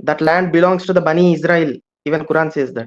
That land belongs to the Bani Israel. Even Quran says that.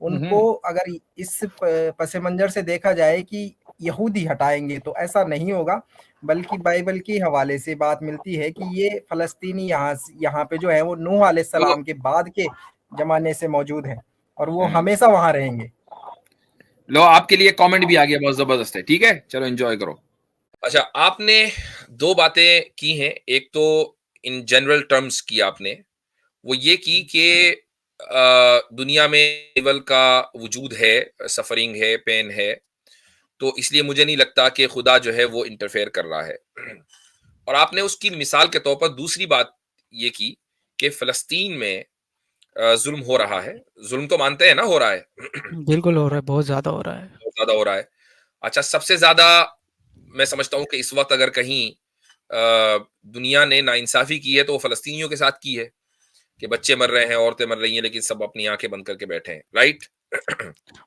ان کو اگر اس پس منظر سے دیکھا جائے کہ یہودی ہٹائیں گے تو ایسا نہیں ہوگا، بلکہ بائبل کے حوالے سے بات ملتی ہے کہ یہ فلسطینی یہاں پہ جو ہے وہ نوح علیہ السلام کے بعد کے زمانے سے موجود ہیں اور وہ ہمیشہ وہاں رہیں گے. لو آپ کے لیے کامنٹ بھی آ گیا، بہت زبردست ہے. ٹھیک ہے، چلو انجوائے کرو. اچھا، آپ نے دو باتیں کی ہیں. ایک تو ان جنرل ٹرمز کی آپ نے، وہ یہ کی کہ دنیا میں ایول کا وجود ہے، سفرنگ ہے، پین ہے، تو اس لیے مجھے نہیں لگتا کہ خدا جو ہے وہ انٹرفیئر کر رہا ہے. اور آپ نے اس کی مثال کے طور پر دوسری بات یہ کی کہ فلسطین میں ظلم ہو رہا ہے. ظلم تو مانتے ہیں نا ہو رہا ہے؟ بالکل ہو رہا ہے، بہت زیادہ ہو رہا ہے، بہت زیادہ ہو رہا ہے. اچھا، سب سے زیادہ میں سمجھتا ہوں کہ اس وقت اگر کہیں دنیا نے ناانصافی کی ہے تو وہ فلسطینیوں کے ساتھ کی ہے کہ بچے مر رہے ہیں، عورتیں مر رہی ہیں، لیکن سب اپنی آنکھیں بند کر کے بیٹھے ہیں. رائٹ؟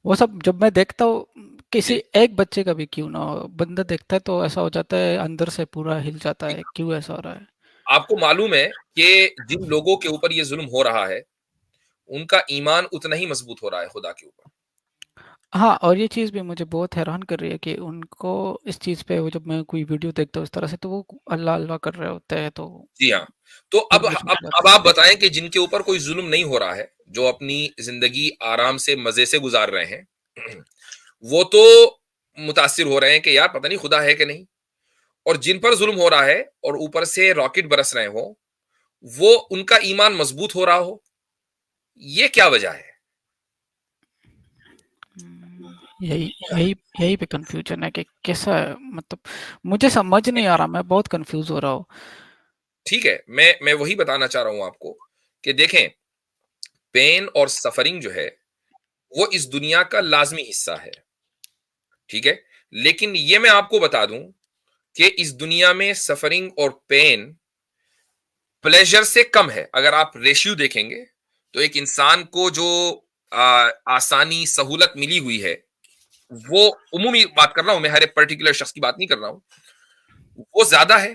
وہ سب جب میں دیکھتا ہوں کسی ایک بچے کا بھی کیوں نہ ہو، بندہ دیکھتا ہے تو ایسا ہو جاتا ہے، اندر سے پورا ہل جاتا ہے، کیوں ایسا ہو رہا ہے. آپ کو معلوم ہے کہ جن لوگوں کے اوپر یہ ظلم ہو رہا ہے ان کا ایمان اتنا ہی مضبوط ہو رہا ہے خدا کے اوپر. ہاں، اور یہ چیز بھی مجھے بہت حیران کر رہی ہے کہ ان کو اس چیز پہ جب میں کوئی ویڈیو دیکھتا ہوں اس طرح سے تو وہ اللہ اللہ کر رہے ہوتے ہیں. تو جی ہاں، تو اب آپ بتائیں کہ جن کے اوپر کوئی ظلم نہیں ہو رہا ہے، جو اپنی زندگی آرام سے مزے سے گزار رہے ہیں، وہ تو متاثر ہو رہے ہیں کہ یار پتہ نہیں خدا ہے کہ نہیں. اور جن پر ظلم ہو رہا ہے اور اوپر سے راکٹ برس رہے ہوں، وہ ان کا ایمان مضبوط ہو رہا ہو. یہ کیا وجہ ہے؟ یہی پہ کنفیوژن ہے کہ کیسا، مطلب مجھے سمجھ نہیں آ رہا، میں بہت کنفیوز ہو رہا ہوں. ٹھیک ہے، میں وہی بتانا چاہ رہا ہوں آپ کو کہ دیکھیں، پین اور سفرنگ جو ہے وہ اس دنیا کا لازمی حصہ ہے. ٹھیک ہے، لیکن یہ میں آپ کو بتا دوں کہ اس دنیا میں سفرنگ اور پین پلیجر سے کم ہے. اگر آپ ریشیو دیکھیں گے تو ایک انسان کو جو آسانی سہولت ملی ہوئی ہے، وہ عمومی بات کر رہا ہوں میں، ہر ایک پرٹیکولر شخص کی بات نہیں کر رہا ہوں، وہ زیادہ ہے.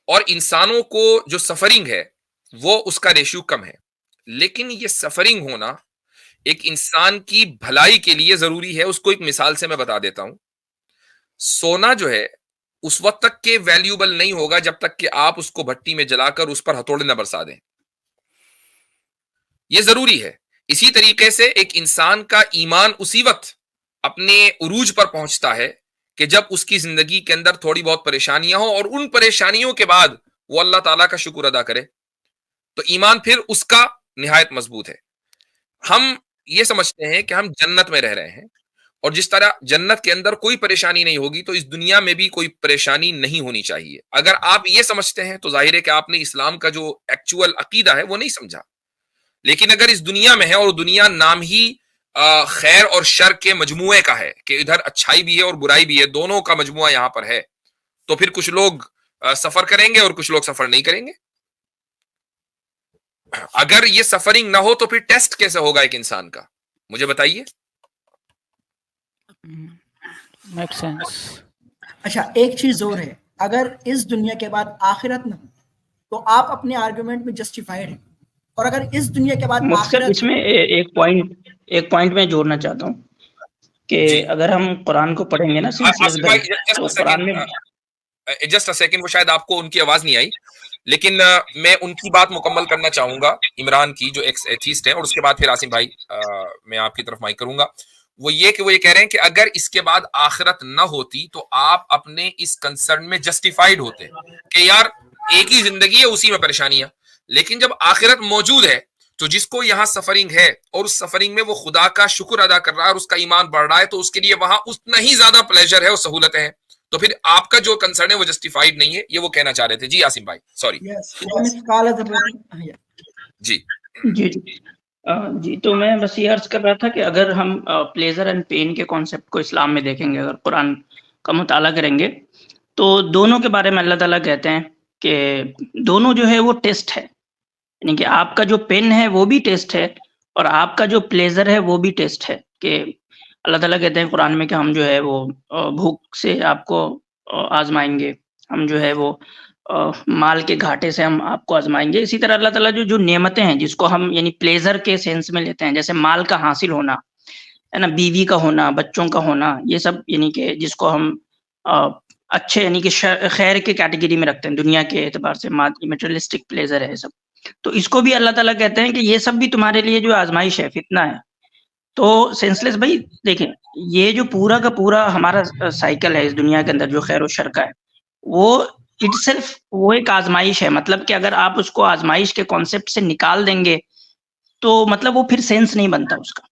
اور انسانوں کو جو سفرنگ ہے وہ اس کا ریشیو کم ہے. لیکن یہ سفرنگ ہونا ایک انسان کی بھلائی کے لیے ضروری ہے. اس کو ایک مثال سے میں بتا دیتا ہوں. سونا جو ہے اس وقت تک کہ ویلیوبل نہیں ہوگا جب تک کہ آپ اس کو بھٹی میں جلا کر اس پر ہتھوڑے نہ برسا دیں. یہ ضروری ہے. اسی طریقے سے ایک انسان کا ایمان اسی وقت اپنے عروج پر پہنچتا ہے کہ جب اس کی زندگی کے اندر تھوڑی بہت پریشانیاں ہوں اور ان پریشانیوں کے بعد وہ اللہ تعالیٰ کا شکر ادا کرے تو ایمان پھر اس کا نہایت مضبوط ہے. ہم یہ سمجھتے ہیں کہ ہم جنت میں رہ رہے ہیں، اور جس طرح جنت کے اندر کوئی پریشانی نہیں ہوگی تو اس دنیا میں بھی کوئی پریشانی نہیں ہونی چاہیے. اگر آپ یہ سمجھتے ہیں تو ظاہر ہے کہ آپ نے اسلام کا جو ایکچوئل عقیدہ ہے وہ نہیں سمجھا. لیکن اگر اس دنیا میں ہے اور دنیا نام ہی خیر اور شر کے مجموعے کا ہے کہ ادھر اچھائی بھی ہے اور برائی بھی ہے، دونوں کا مجموعہ یہاں پر ہے، تو پھر کچھ لوگ سفر کریں گے اور کچھ لوگ سفر نہیں کریں گے. اگر یہ سفرنگ نہ ہو تو پھر ٹیسٹ کیسے ہوگا ایک انسان کا؟ مجھے بتائیے. Make sense. اچھا، ایک چیز اور ہے، اگر اس دنیا کے بعد آخرت نہ ہو تو آپ اپنے آرگومنٹ میں جسٹیفائڈ ہیں، اور اگر اس دنیا کے بعد آخرت، اس میں ایک پوائنٹ میں جوڑنا چاہتا ہوں کہ اگر ہم قرآن کو پڑھیں گے نا تو قرآن میں جسٹ سیکنڈ، وہ شاید آپ کو ان کی آواز نہیں آئی، لیکن میں ان کی بات مکمل کرنا چاہوں گا، عمران کی جو ایتھیسٹ ہیں، اور اس کے بعد پھر عاصم بھائی میں آپ کی طرف مائک کروں گا. وہ یہ کہہ رہے ہیں کہ اگر اس کے بعد آخرت نہ ہوتی تو آپ اپنے اس کنسرن میں جسٹیفائڈ ہوتے کہ یار ایک ہی زندگی ہے، اسی میں پریشانیاں. لیکن جب آخرت موجود ہے تو جس کو یہاں سفرنگ ہے اور اس سفرنگ میں وہ خدا کا شکر ادا کر رہا ہے اور اس کا ایمان بڑھ رہا ہے، تو اس کے لیے وہاں اتنا ہی زیادہ پلیجر ہے اور سہولتیں ہیں. تو پھر آپ کا جو کنسرن ہے وہ جسٹیفائڈ نہیں ہے. یہ وہ کہنا چاہ رہے تھے. جی عاصم بھائی، سوری. جی تو میں بس یہ عرض کر رہا تھا کہ اگر ہم پلیزر اینڈ پین کے کانسیپٹ کو اسلام میں دیکھیں گے، اگر قرآن کا مطالعہ کریں گے، تو دونوں کے بارے میں اللہ تعالیٰ کہتے ہیں کہ دونوں جو ہے وہ ٹیسٹ ہے. یعنی کہ آپ کا جو پین ہے وہ بھی ٹیسٹ ہے اور آپ کا جو پلیزر ہے وہ بھی ٹیسٹ ہے. کہ اللہ تعالیٰ کہتے ہیں قرآن میں کہ ہم جو ہے وہ بھوک سے آپ کو آزمائیں گے، ہم جو ہے وہ مال کے گھاٹے سے ہم آپ کو آزمائیں گے. اسی طرح اللہ تعالیٰ جو نعمتیں ہیں جس کو ہم یعنی پلیزر کے سینس میں لیتے ہیں، جیسے مال کا حاصل ہونا ہے نا، بیوی کا ہونا، بچوں کا ہونا، یہ سب یعنی کہ جس کو ہم اچھے یعنی کہ خیر کے کیٹیگری میں رکھتے ہیں دنیا کے اعتبار سے، میٹریلسٹک پلیزر ہے سب. تو اس کو بھی اللہ تعالیٰ کہتے ہیں کہ یہ سب بھی تمہارے لیے جو آزمائش ہے، فتنہ ہے. تو سینسلیس بھائی دیکھیں، یہ جو پورا کا پورا ہمارا سائیکل ہے اس دنیا کے اندر جو خیر و شر کا ہے، وہ اٹ سیلف وہ ایک آزمائش ہے. مطلب کہ اگر آپ اس کو آزمائش کے کانسیپٹ سے نکال دیں گے تو مطلب وہ پھر سینس نہیں بنتا اس کا.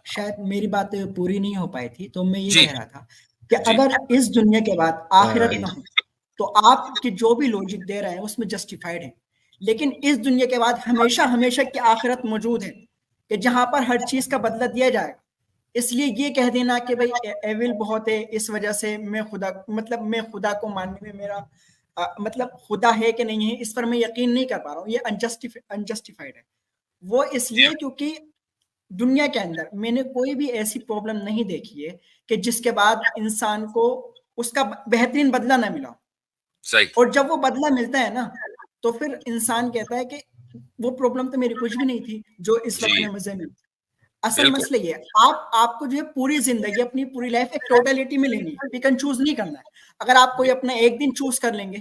شاید میری بات پوری نہیں ہو پائی تھی، تو میں یہ کہہ رہا تھا کہ اگر اس دنیا کے بعد آخرت نہ ہو تو آپ کے جو بھی لوجک دے رہے ہیں اس میں جسٹیفائڈ ہے، لیکن اس دنیا کے بعد ہمیشہ ہمیشہ کی آخرت موجود ہے کہ جہاں پر ہر چیز کا بدلہ دیا جائے گا. اس لیے یہ کہہ دینا کہ بھائی ایول بہت ہے اس وجہ سے میں خدا کو ماننے میں میرا مطلب خدا ہے کہ نہیں ہے اس پر میں یقین نہیں کر پا رہا ہوں، یہ انجسٹیفائڈ ہے. وہ اس لیے کیونکہ دنیا کے اندر میں نے کوئی بھی ایسی پرابلم نہیں دیکھی ہے کہ جس کے بعد انسان کو اس کا بہترین بدلہ نہ ملا. اور جب وہ بدلہ ملتا ہے نا تو پھر انسان کہتا ہے کہ وہ پرابلم تو میری کچھ بھی نہیں تھی جو اس وقت میں مزے میں. اصل مسئلہ یہ ہے آپ کو جو ہے پوری زندگی اپنی پوری لائف ایک ٹوٹیلٹی میں لینی ہے، پک اینڈ چوز نہیں کرنا ہے. اگر آپ کوئی اپنا ایک دن چوز کر لیں گے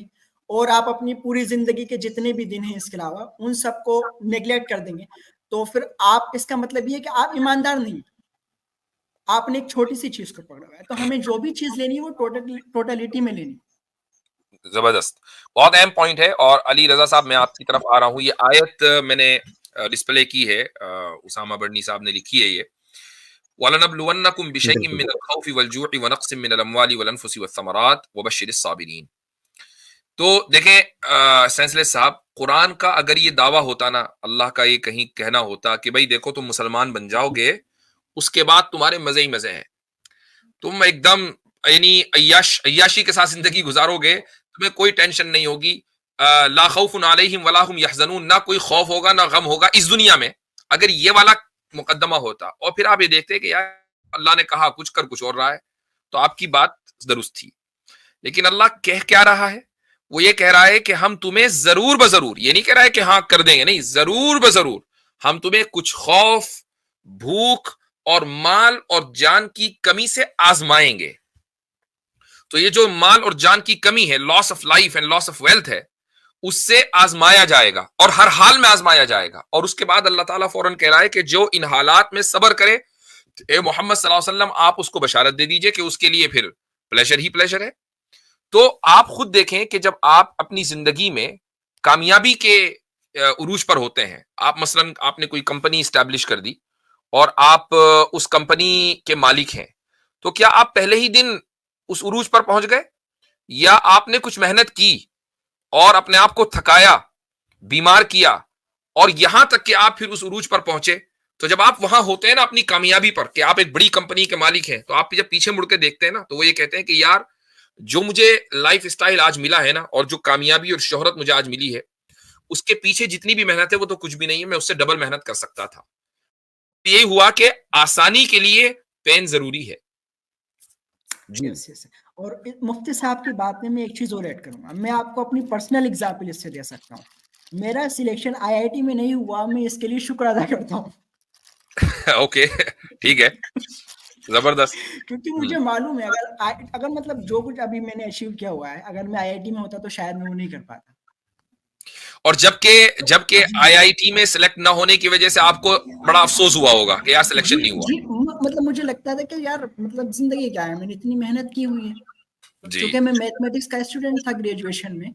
اور آپ اپنی پوری زندگی کے جتنے بھی دن ہیں اس کے علاوہ ان سب کو نیگلیکٹ کر دیں گے تو پھر آپ اس کا مطلب یہ ہے کہ آپ ایماندار نہیں، آپ نے ایک چھوٹی سی چیز کو پکڑا ہوا ہے. تو ہمیں جو بھی چیز لینی ہے وہ ٹوٹیلٹی میں لینی. زبردست، بہت اہم پوائنٹ ہے. اور علی رضا صاحب میں آپ کی طرف آ رہا ہوں. یہ آیت میں نے ڈسپلے کی ہے، اسامہ بڑنی صاحب نے لکھی ہے یہ، وَلَنَبْلُوَنَّكُمْ بِشَيْءٍ مِّنَ الْخَوْفِ وَالْجُوعِ وَنَقْصٍ مِّنَ الْأَمْوَالِ وَالْأَنفُسِ وَالثَّمَرَاتِ وَبَشِّرِ الصَّابِرِينَ. تو دیکھیں سینسلیس صاحب، قرآن کا اگر یہ دعویٰ ہوتا نا، اللہ کا یہ کہیں کہنا ہوتا کہ بھائی دیکھو تم مسلمان بن جاؤ گے اس کے بعد تمہارے مزے ہی مزے ہیں، تم ایک دم یعنی عیاشی کے ساتھ زندگی گزارو گے، تمہیں کوئی ٹینشن نہیں ہوگی، لا خوف علیہم ولا هم یحزنون، نہ کوئی خوف ہوگا نہ غم ہوگا اس دنیا میں. اگر یہ والا مقدمہ ہوتا اور پھر آپ یہ دیکھتے کہ یار اللہ نے کہا کچھ کر کچھ اور رہا ہے، تو آپ کی بات درست تھی. لیکن اللہ کہہ کیا رہا ہے؟ وہ یہ کہہ رہا ہے کہ ہم تمہیں ضرور بضرور، یہ نہیں کہہ رہا ہے کہ ہاں کر دیں گے، نہیں، ضرور بضرور ہم تمہیں کچھ خوف، بھوک اور مال اور جان کی کمی سے آزمائیں گے. تو یہ جو مال اور جان کی کمی ہے، loss of life and loss of wealth ہے، اس سے آزمایا جائے گا اور ہر حال میں آزمایا جائے گا. اور اس کے بعد اللہ تعالیٰ فوراً کہہ رہا ہے کہ جو ان حالات میں صبر کرے، اے محمد صلی اللہ علیہ وسلم آپ اس کو بشارت دے دیجئے کہ اس کے لیے پھر پلیشر ہی پلیشر ہے. تو آپ خود دیکھیں کہ جب آپ اپنی زندگی میں کامیابی کے عروج پر ہوتے ہیں، آپ مثلاً آپ نے کوئی کمپنی اسٹیبلش کر دی اور آپ اس کمپنی کے مالک ہیں، تو کیا آپ پہلے ہی دن اس عروج پر پہنچ گئے، یا آپ نے کچھ محنت کی اور اپنے آپ کو تھکایا، بیمار کیا، اور یہاں تک کہ آپ پھر اس عروج پر پہنچے؟ تو جب آپ وہاں ہوتے ہیں نا اپنی کامیابی پر کہ آپ ایک بڑی کمپنی کے مالک ہیں، تو آپ جب پیچھے مڑ کے دیکھتے ہیں نا تو وہ یہ کہتے ہیں کہ یار جو مجھے لائف اسٹائل آج ملا ہے نا، اور جو کامیابی اور شہرت مجھے آج ملی ہے، اس کے پیچھے جتنی بھی محنت ہے وہ تو کچھ بھی نہیں ہے، میں اس سے ڈبل محنت کر سکتا تھا. یہ ہوا کہ آسانی کے لیے پین ضروری ہے. جی اور مفتی صاحب کی بات میں ایک چیز اور ایڈ کروں گا. میں آپ کو اپنی پرسنل اگزامپل اس سے دے سکتا ہوں. میرا سلیکشن آئی آئی ٹی میں نہیں ہوا، میں اس کے لیے شکر ادا کرتا ہوں. اوکے ٹھیک ہے، زبردست. کیونکہ مجھے معلوم ہے اگر مطلب جو کچھ ابھی میں نے اچیو کیا ہوا ہے، اگر میں آئی آئی ٹی میں ہوتا تو شاید میں وہ نہیں کر پاتا. اور جبکہ آئی آئی ٹی میں سلیکٹ نہ ہونے کی وجہ سے آپ کو بڑا افسوس ہوا ہوگا کہ یار سلیکشن نہیں ہوا. جی مطلب مجھے لگتا تھا کہ یار مطلب زندگی کیا ہے، میں نے اتنی محنت کی ہوئی ہے. کیونکہ میں میتھمیٹکس کا اسٹوڈنٹ تھا گریجویشن میں،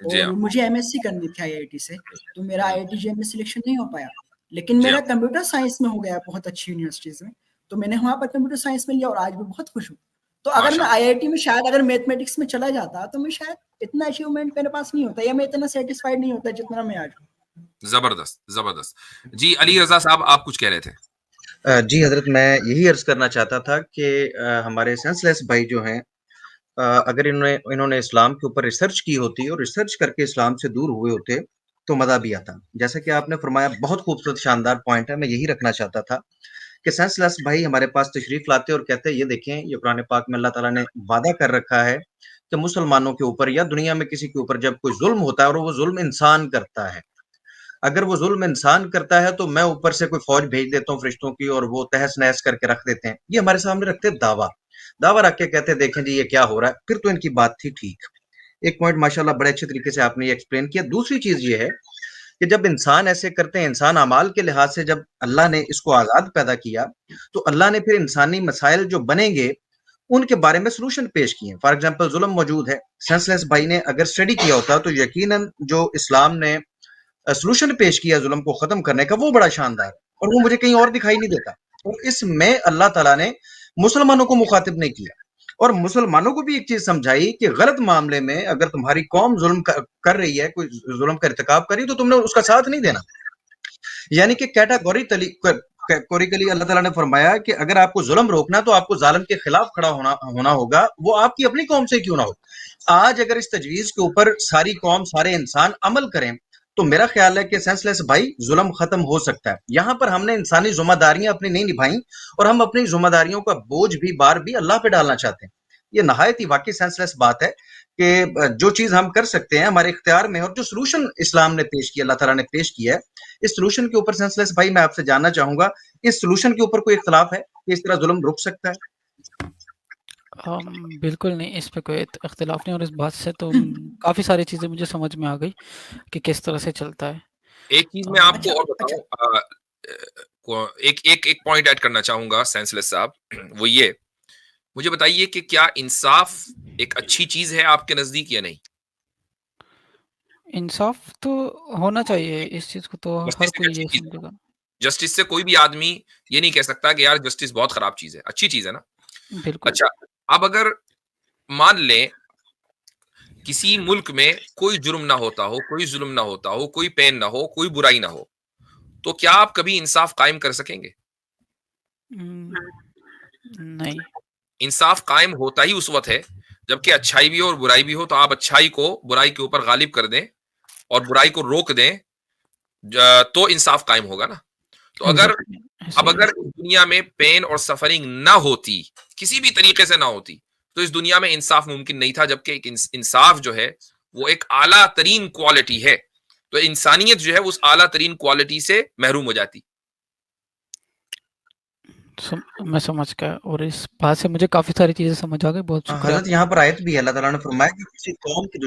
اور مجھے ایم ایس سی کرنی تھی آئی آئی ٹی سے، تو میرا آئی آئی ٹی جے میں سلیکشن نہیں ہو پایا. لیکن میرا کمپیوٹر سائنس میں ہو گیا بہت اچھی یونیورسٹیز میں، تو میں نے وہاں پر کمپیوٹر سائنس میں لیا اور آج میں بہت خوش ہوں. تو اگر میں آئی آئی ٹی میں شاید اگر میتھمیٹکس میں چلا جاتا تو میں شاید اتنا اچیومنٹ میرے پاس نہیں ہوتا، یا میں اتنا سیٹسفائیڈ نہیں ہوتا جتنا میں آج ہوں. زبردست. جی علی رضا صاحب آپ کچھ کہہ رہے تھے. جی حضرت، میں یہی عرض کرنا چاہتا تھا کہ ہمارے سینسلیس بھائی جو ہیں، اگر انہوں نے اسلام کے اوپر ریسرچ کی ہوتی اور ریسرچ کر کے اسلام سے دور ہوئے ہوتے تو مزہ بھی آتا. جیسا کہ آپ نے فرمایا، بہت خوبصورت شاندار پوائنٹ ہے، میں یہی رکھنا چاہتا تھا کہ سینسلیس بھائی ہمارے پاس تشریف لاتے اور کہتے یہ دیکھیں، یہ قرآن پاک میں اللہ تعالیٰ نے وعدہ کر رکھا ہے کہ مسلمانوں کے اوپر یا دنیا میں کسی کے اوپر جب کوئی ظلم ہوتا ہے اور وہ ظلم انسان کرتا ہے، اگر وہ ظلم انسان کرتا ہے تو میں اوپر سے کوئی فوج بھیج دیتا ہوں فرشتوں کی اور وہ تہس نہس کر کے رکھ دیتے ہیں. یہ ہمارے سامنے رکھتے دعویٰ رکھ کے کہتے ہیں دیکھیں جی یہ کیا ہو رہا ہے. پھر تو ان کی بات تھی ٹھیک. ایک پوائنٹ ماشاءاللہ بڑے اچھے طریقے سے آپ نے یہ ایکسپلین کیا. دوسری چیز یہ ہے کہ جب انسان ایسے کرتے ہیں، انسان اعمال کے لحاظ سے جب اللہ نے اس کو آزاد پیدا کیا تو اللہ نے پھر انسانی مسائل جو بنیں گے ان کے بارے میں سلوشن پیش کیے. فار ایگزامپل ظلم موجود ہے. سینس لیس بھائی نے اگر اسٹڈی کیا ہوتا تو یقیناً جو اسلام نے سلوشن پیش کیا ظلم کو ختم کرنے کا وہ بڑا شاندار ہے، اور وہ مجھے کہیں اور دکھائی نہیں دیتا. اور اس میں اللہ تعالیٰ نے مسلمانوں کو مخاطب نہیں کیا، اور مسلمانوں کو بھی ایک چیز سمجھائی کہ غلط معاملے میں اگر تمہاری قوم ظلم کر رہی ہے، کوئی ظلم کا ارتکاب کر رہی ہے تو تم نے اس کا ساتھ نہیں دینا. یعنی کہ کیٹاگوریکلی اللہ تعالیٰ نے فرمایا کہ اگر آپ کو ظلم روکنا تو آپ کو ظالم کے خلاف کھڑا ہونا ہوگا، وہ آپ کی اپنی قوم سے کیوں نہ ہو. آج اگر اس تجویز کے اوپر ساری قوم سارے انسان عمل کریں تو میرا خیال ہے کہ سینس لیس بھائی ظلم ختم ہو سکتا ہے. یہاں پر ہم نے انسانی ذمہ داریاں اپنی نہیں نبھائیں اور ہم اپنی ذمہ داریوں کا بوجھ بھی بار بھی اللہ پہ ڈالنا چاہتے ہیں. یہ نہایت ہی واقعی سینس لیس بات ہے کہ جو چیز ہم کر سکتے ہیں ہمارے اختیار میں، اور جو سلوشن اسلام نے پیش کیا، اللہ تعالیٰ نے پیش کیا ہے، اس سلوشن کے اوپر سینس لیس بھائی میں آپ سے جاننا چاہوں گا اس سلوشن کے اوپر کوئی اختلاف ہے کہ اس طرح ظلم رک سکتا ہے؟ بالکل نہیں، اس پہ کوئی اختلاف نہیں، اور اس بات سے تو کافی ساری چیزیں مجھے سمجھ میں آ گئی کہ کس طرح سے چلتا ہے. ایک چیز میں آپ کو اور بتاؤں، ایک پوائنٹ ایڈ کرنا چاہوں گا سینس لیس صاحب، وہ یہ مجھے بتائیے کہ کیا انصاف ایک اچھی چیز ہے آپ کے نزدیک یا نہیں؟ انصاف تو ہونا چاہیے، اس چیز کو تو ہر کوئی یہ سمجھے گا. جسٹس سے کوئی بھی آدمی یہ نہیں کہہ سکتا کہ یار جسٹس بہت خراب چیز ہے، اچھی چیز ہے نا. بالکل. اچھا، اب اگر مان لیں کسی ملک میں کوئی جرم نہ ہوتا ہو، کوئی ظلم نہ ہوتا ہو، کوئی پین نہ ہو، کوئی برائی نہ ہو، تو کیا آپ کبھی انصاف قائم کر سکیں گے؟ نہیں. انصاف قائم ہوتا ہی اس وقت ہے جبکہ اچھائی بھی ہو اور برائی بھی ہو، تو آپ اچھائی کو برائی کے اوپر غالب کر دیں اور برائی کو روک دیں تو انصاف قائم ہوگا نا. تو اگر دنیا میں پین اور سفرنگ نہ ہوتی، کسی بھی طریقے سے نہ ہوتی، تو اس دنیا میں انصاف ممکن نہیں تھا. جبکہ ایک انصاف جو ہے وہ ایک اعلیٰ ترین کوالٹی ہے، تو انسانیت جو ہے اس اعلیٰ ترین کوالٹی سے محروم ہو جاتی. میں سمجھ گیا، اور اس بات سے مجھے کافی ساری چیزیں سمجھ آ گئی. بہت شکریہ. حضرت یہاں پر آیت بھی ہے، اللہ تعالیٰ نے فرمایا کہ کسی قوم کی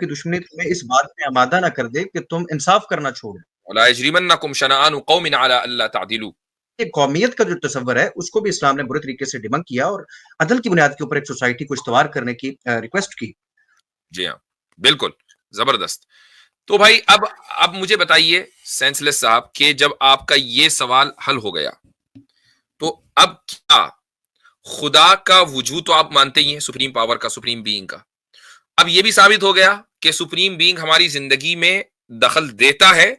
دشمنی تمہیں اس بات میں آمادہ نہ کر دے کہ تم انصاف کرنا چھوڑ دو. وَلَا يَجْرِمَنَّكُمْ شَنَآنُ قَوْمٍ عَلَىٰ أَلَّا تَعْدِلُوا. یہ قومیت کا جو تصور ہے اس کو بھی اسلام نے برے طریقے سے ڈیبنک کیا اور عدل کی بنیاد کے اوپر ایک سوسائٹی کو استوار کرنے کی ریکویسٹ کی. جی ہاں، بالکل زبردست. تو بھائی اب مجھے بتائیے سینس لیس صاحب کہ جب آپ کا یہ سوال حل ہو گیا تو اب کیا خدا کا وجود تو آپ مانتے ہی ہیں، سپریم پاور کا، سپریم بینگ کا، اب یہ بھی ثابت ہو گیا کہ سپریم بینگ ہماری زندگی میں دخل دیتا ہے.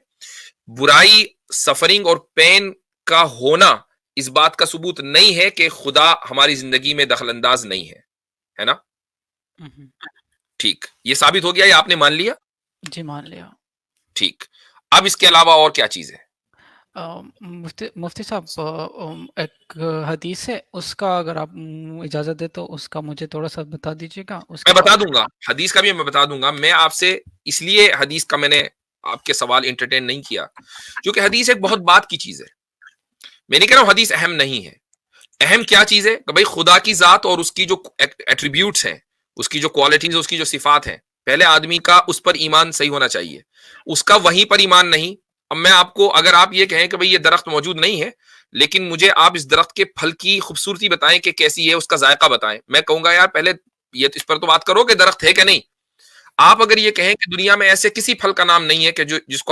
برائی، سفرنگ اور پین کا ہونا اس بات کا ثبوت نہیں ہے کہ خدا ہماری زندگی میں دخل انداز نہیں ہے نا؟ ٹھیک، یہ ثابت ہو گیا، یہ آپ نے مان لیا؟ جی مان لیا. ٹھیک، اب اس کے علاوہ اور کیا چیز ہے؟ مفتی صاحب ایک حدیث ہے، اس کا اگر آپ اجازت دے تو اس کا مجھے تھوڑا سا بتا دیجیے گا. میں بتا دوں گا، حدیث کا بھی میں بتا دوں گا. میں آپ سے اس لیے حدیث کا میں نے آپ کے سوال انٹرٹین نہیں کیا کیونکہ حدیث ایک بہت بات کی چیز ہے. میں نہیں کہہ رہا ہوں حدیث اہم نہیں ہے. اہم کیا چیز ہے کہ بھائی خدا کی ذات اور اس کی جو ایٹریبیوٹس ہیں، اس کی جو کوالٹیز، اس کی جو صفات ہیں، پہلے آدمی کا اس پر ایمان صحیح ہونا چاہیے، اس کا وہیں پر ایمان نہیں. اب میں آپ کو، اگر آپ یہ کہیں کہ بھئی یہ درخت موجود نہیں ہے لیکن مجھے آپ اس درخت کے پھل کی خوبصورتی بتائیں کہ کیسی ہے، اس کا ذائقہ بتائیں، میں کہوں گا یار پہلے یہ اس پر تو بات کرو کہ درخت ہے کہ نہیں. آپ اگر یہ کہیں کہ دنیا میں ایسے کسی پھل کا نام نہیں ہے کہ جس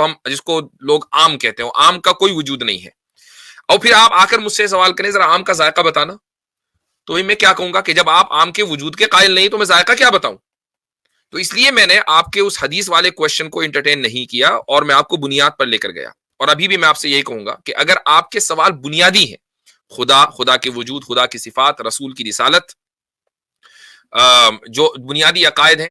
کو لوگ آم کہتے ہیں، آم کا کوئی وجود نہیں ہے، اور پھر آپ آ کر مجھ سے سوال کریں ذرا آم کا ذائقہ بتانا، تو میں کیا کہوں گا کہ جب آپ آم کے وجود کے قائل نہیں تو میں ذائقہ کیا بتاؤں. تو اس لیے میں نے آپ کے اس حدیث والے کوشچن کو انٹرٹین نہیں کیا اور میں آپ کو بنیاد پر لے کر گیا. اور ابھی بھی میں آپ سے یہی کہوں گا کہ اگر آپ کے سوال بنیادی ہیں، خدا کے وجود، خدا کی صفات، رسول کی رسالت، جو بنیادی عقائد ہیں،